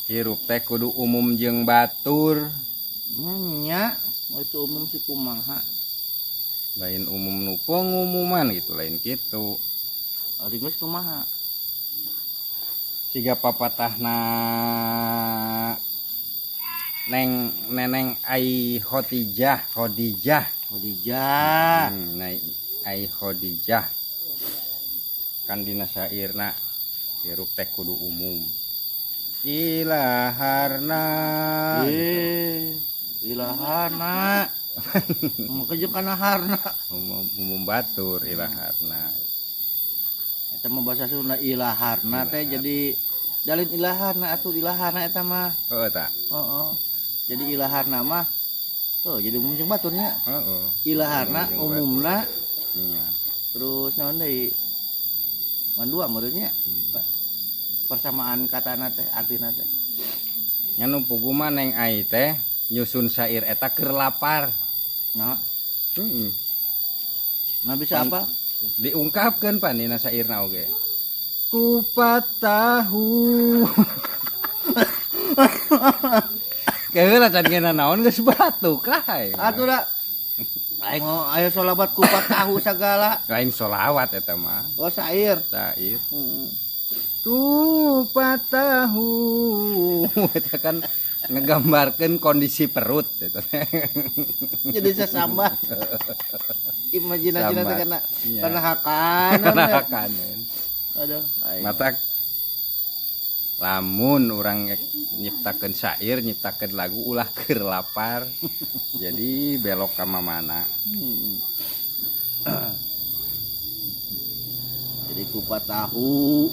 Hirup teh kudu umum jeung batur. Nya itu umum si kumaha. Lain umum nu pengumuman gitu, lain gitu. Ari geus kumaha? Siga papatahna neneng ai Khadijah. Khadijah. Ai Khadijah. Kan dina syairna hirup teh kudu umum. Ilaharna. Ilaharna. Mengkejuk kana harna. Umum batur ilaharna. Eta mah bahasa Sunda ilaharna teh jadi dalin ilaharna atuh ilaharna eta mah. Oh eta. Heeh. Jadi ilaharna mah jadi umum jeung baturnya. Heeh. Ilaharna umumna. Iya. Terus naon deui? Mandua meureunnya. Persamaan katana teh artina teh. Nya nu puguma neng ai teh nyusun syair eta keur lapar. Nah. Heeh. Nah bisa apa? Diungkapkeun pan dina syairna oge. Kupat tahu. Keula can ngena naon geus batuk kae. Atuh da. Ayo sholawat kupat tahu segala. Lain sholawat eta mah. Oh syair. Syair. Kupat tahu. Eta kan ngegambarkeun kondisi perut eta. Jadi sasambat. Imajinasi nanti kena hakan. Kena hakan. Aduh. Mata lamun orang nyiptakeun syair, nyiptakeun lagu ulah keur lapar. Jadi belok ka mana. Jadi kupat tahu.